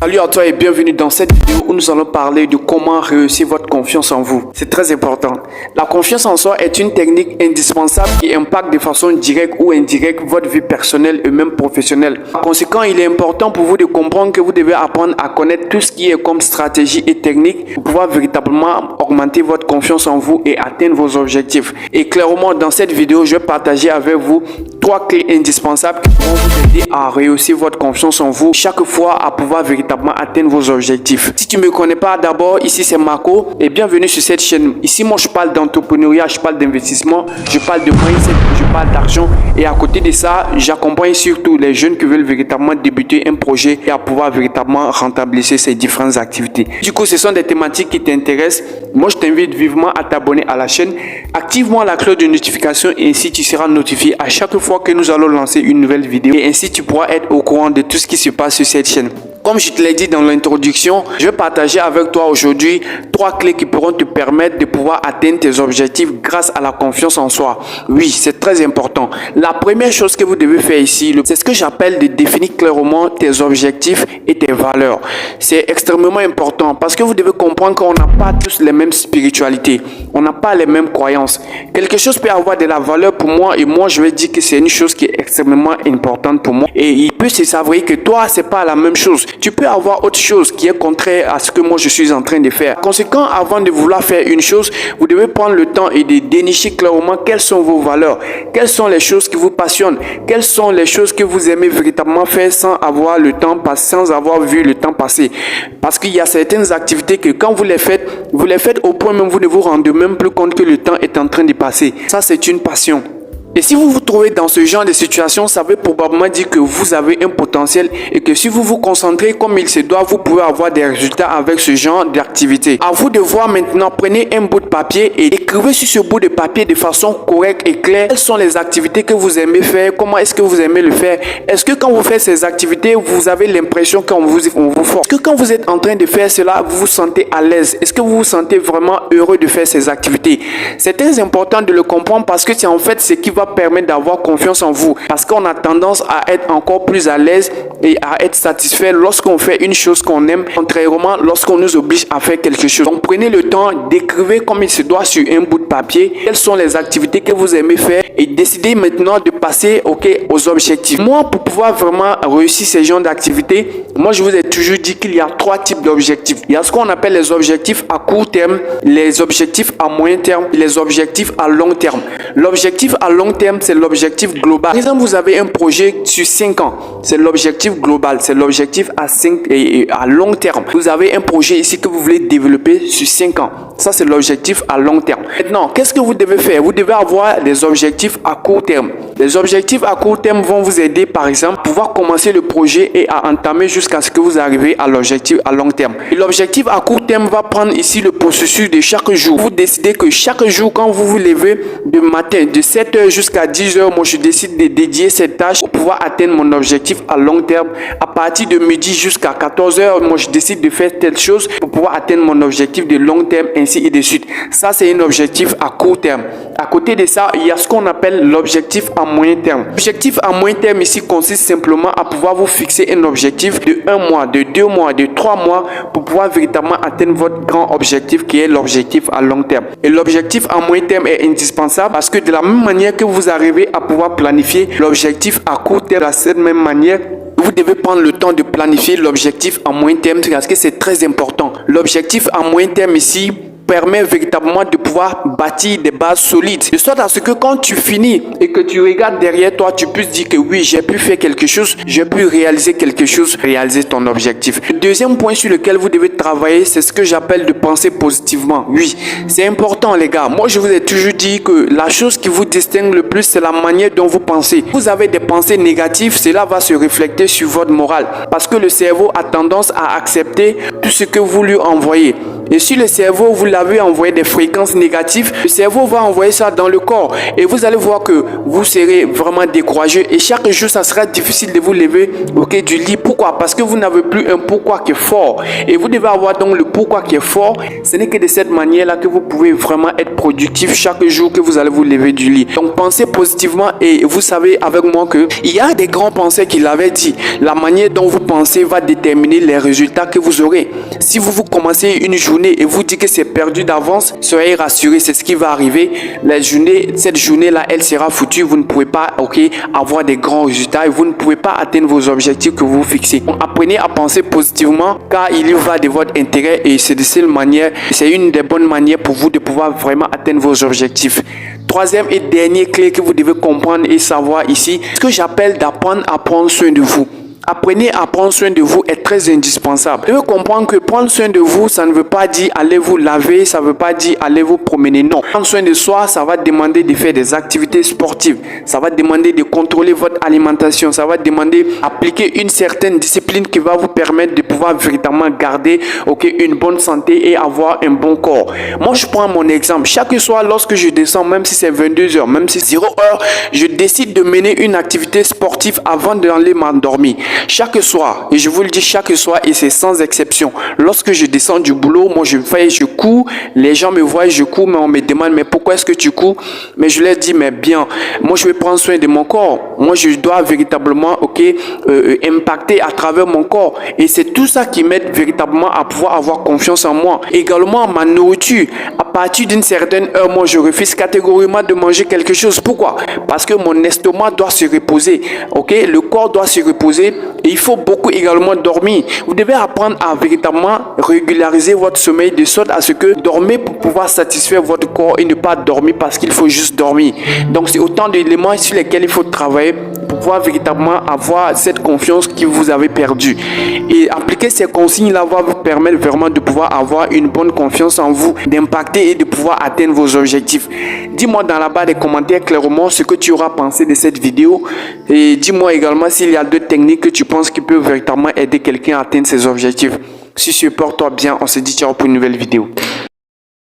Salut à toi et bienvenue dans cette vidéo où nous allons parler de comment réussir votre confiance en vous. C'est très important. La confiance en soi est une technique indispensable qui impacte de façon directe ou indirecte votre vie personnelle et même professionnelle. Par conséquent, il est important pour vous de comprendre que vous devez apprendre à connaître tout ce qui est comme stratégie et technique pour pouvoir véritablement augmenter votre confiance en vous et atteindre vos objectifs. Et clairement, dans cette vidéo, je vais partager avec vous 3 clés indispensables qui vont vous aider à réussir votre confiance en vous chaque fois à pouvoir véritablement atteindre vos objectifs. Si tu ne me connais pas, d'abord, ici c'est Marco et bienvenue sur cette chaîne. Ici, moi, je parle d'entrepreneuriat, je parle d'investissement, je parle de mindset, je parle d'argent et à côté de ça, j'accompagne surtout les jeunes qui veulent véritablement débuter un projet et à pouvoir véritablement rentabiliser ces différentes activités. Du coup, ce sont des thématiques qui t'intéressent. Moi, je t'invite vivement à t'abonner à la chaîne. Active-moi la cloche de notification et ainsi tu seras notifié à chaque fois que nous allons lancer une nouvelle vidéo et ainsi tu pourras être au courant de tout ce qui se passe sur cette chaîne. Comme je te l'ai dit dans l'introduction, je vais partager avec toi aujourd'hui 3 clés qui pourront te permettre de pouvoir atteindre tes objectifs grâce à la confiance en soi. Oui, c'est très important. La première chose que vous devez faire ici, c'est ce que j'appelle de définir clairement tes objectifs et tes valeurs. C'est extrêmement important parce que vous devez comprendre qu'on n'a pas tous les mêmes spiritualités. On n'a pas les mêmes croyances. Quelque chose peut avoir de la valeur pour moi et moi je vais dire que c'est une chose qui est extrêmement importante pour moi. Et il peut se s'avérer que toi, c'est pas la même chose. Tu peux avoir autre chose qui est contraire à ce que moi je suis en train de faire. Par conséquent, avant de vouloir faire une chose, vous devez prendre le temps et de dénicher clairement quelles sont vos valeurs, quelles sont les choses qui vous passionnent, quelles sont les choses que vous aimez véritablement faire sans avoir le temps passé, sans avoir vu le temps passer. Parce qu'il y a certaines activités que quand vous les faites au point même vous ne vous rendez même plus compte que le temps est en train de passer. Ça, c'est une passion. Et si vous vous trouvez dans ce genre de situation, ça veut probablement dire que vous avez un potentiel et que si vous vous concentrez comme il se doit, vous pouvez avoir des résultats avec ce genre d'activité. À vous de voir maintenant, prenez un bout de papier et écrivez sur ce bout de papier de façon correcte et claire quelles sont les activités que vous aimez faire, comment est-ce que vous aimez le faire. Est-ce que quand vous faites ces activités, vous avez l'impression qu'on vous force? Est-ce que quand vous êtes en train de faire cela, vous vous sentez à l'aise? Est-ce que vous vous sentez vraiment heureux de faire ces activités? C'est très important de le comprendre parce que c'est en fait ce qui va permettre d'avoir confiance en vous parce qu'on a tendance à être encore plus à l'aise et à être satisfait lorsqu'on fait une chose qu'on aime, contrairement lorsqu'on nous oblige à faire quelque chose. Donc prenez le temps d'écrire comme il se doit sur un bout de papier quelles sont les activités que vous aimez faire et décidez maintenant de passer aux objectifs. Moi, pour pouvoir vraiment réussir ces genres d'activités, moi je vous ai toujours dit qu'il y a 3 types d'objectifs. Il y a ce qu'on appelle les objectifs à court terme, les objectifs à moyen terme et les objectifs à long terme. L'objectif à long terme, c'est l'objectif global. Par exemple, vous avez un projet sur 5 ans. C'est l'objectif global. C'est l'objectif à long terme. Vous avez un projet ici que vous voulez développer sur 5 ans. Ça, c'est l'objectif à long terme. Maintenant, qu'est-ce que vous devez faire? Vous devez avoir des objectifs à court terme. Les objectifs à court terme vont vous aider, par exemple, à pouvoir commencer le projet et à entamer jusqu'à ce que vous arrivez à l'objectif à long terme. Et l'objectif à court terme va prendre ici le processus de chaque jour. Vous décidez que chaque jour, quand vous vous levez de matin, de 7h jusqu'à 10h, moi je décide de dédier cette tâche pour pouvoir atteindre mon objectif à long terme. À partir de midi jusqu'à 14h, moi je décide de faire telle chose pour pouvoir atteindre mon objectif de long terme, ainsi et de suite. Ça, c'est un objectif à court terme. À côté de ça, il y a ce qu'on appelle l'objectif à moyen terme. L'objectif à moyen terme ici consiste simplement à pouvoir vous fixer un objectif de 1 mois, de 2 mois, de 3 mois pour pouvoir véritablement atteindre votre grand objectif qui est l'objectif à long terme. Et l'objectif à moyen terme est indispensable parce que de la même manière que vous arrivez à pouvoir planifier l'objectif à court terme de cette même manière, vous devez prendre le temps de planifier l'objectif à moyen terme parce que c'est très important. L'objectif à moyen terme ici permet véritablement de pouvoir bâtir des bases solides. De sorte à ce que quand tu finis et que tu regardes derrière toi, tu puisses dire que oui, j'ai pu faire quelque chose, j'ai pu réaliser quelque chose, réaliser ton objectif. Le deuxième point sur lequel vous devez travailler, c'est ce que j'appelle de penser positivement. Oui, c'est important les gars. Moi, je vous ai toujours dit que la chose qui vous distingue le plus, c'est la manière dont vous pensez. Vous avez des pensées négatives, cela va se refléter sur votre morale. Parce que le cerveau a tendance à accepter tout ce que vous lui envoyez. Et si le cerveau, vous l'avez envoyé des fréquences négatives, le cerveau va envoyer ça dans le corps. Et vous allez voir que vous serez vraiment découragé. Et chaque jour, ça sera difficile de vous lever du lit. Pourquoi? Parce que vous n'avez plus un pourquoi qui est fort. Et vous devez avoir donc le pourquoi qui est fort. Ce n'est que de cette manière-là que vous pouvez vraiment être productif chaque jour que vous allez vous lever du lit. Donc pensez positivement et vous savez avec moi que il y a des grands penseurs qui l'avaient dit. La manière dont vous pensez va déterminer les résultats que vous aurez. Si vous commencez une journée et vous dites que c'est perdu d'avance, soyez rassurés, c'est ce qui va arriver. Cette journée-là, elle sera foutue. Vous ne pouvez pas avoir des grands résultats et vous ne pouvez pas atteindre vos objectifs que vous fixez. Donc, apprenez à penser positivement car il y va de votre intérêt et c'est de cette manière, c'est une des bonnes manières pour vous de pouvoir vraiment atteindre vos objectifs. Troisième et dernière clé que vous devez comprendre et savoir ici, ce que j'appelle d'apprendre à prendre soin de vous. Apprenez à prendre soin de vous est très indispensable. Vous devez comprendre que prendre soin de vous, ça ne veut pas dire aller vous laver, ça ne veut pas dire aller vous promener. Non. Prendre soin de soi, ça va demander de faire des activités sportives. Ça va demander de contrôler votre alimentation. Ça va demander d'appliquer une certaine discipline qui va vous permettre de pouvoir véritablement garder une bonne santé et avoir un bon corps. Moi, je prends mon exemple. Chaque soir, lorsque je descends, même si c'est 22 h, même si c'est 0 h, je décide de mener une activité sportive avant d'aller m'endormir. Chaque soir, et je vous le dis chaque soir, et c'est sans exception, lorsque je descends du boulot, moi je cours, les gens me voient, je cours, mais on me demande, mais pourquoi est-ce que tu cours? Mais je leur dis, mais bien, moi je vais prendre soin de mon corps, moi je dois véritablement impacter à travers mon corps, et c'est tout ça qui m'aide véritablement à pouvoir avoir confiance en moi. Également ma nourriture, à partir d'une certaine heure, moi je refuse catégoriquement de manger quelque chose. Pourquoi? Parce que mon estomac doit se reposer, le corps doit se reposer. Et il faut beaucoup également dormir. Vous devez apprendre à véritablement régulariser votre sommeil de sorte à ce que dormez pour pouvoir satisfaire votre corps et ne pas dormir parce qu'il faut juste dormir. Donc c'est autant d'éléments sur lesquels il faut travailler pour pouvoir véritablement avoir cette confiance que vous avez perdue. Et appliquer ces consignes-là va vous permettre vraiment de pouvoir avoir une bonne confiance en vous, d'impacter et de pouvoir atteindre vos objectifs. Dis-moi dans la barre des commentaires clairement ce que tu auras pensé de cette vidéo. Et dis-moi également s'il y a d'autres techniques que tu penses qui peuvent véritablement aider quelqu'un à atteindre ses objectifs. Si tu portes-toi bien, on se dit ciao pour une nouvelle vidéo.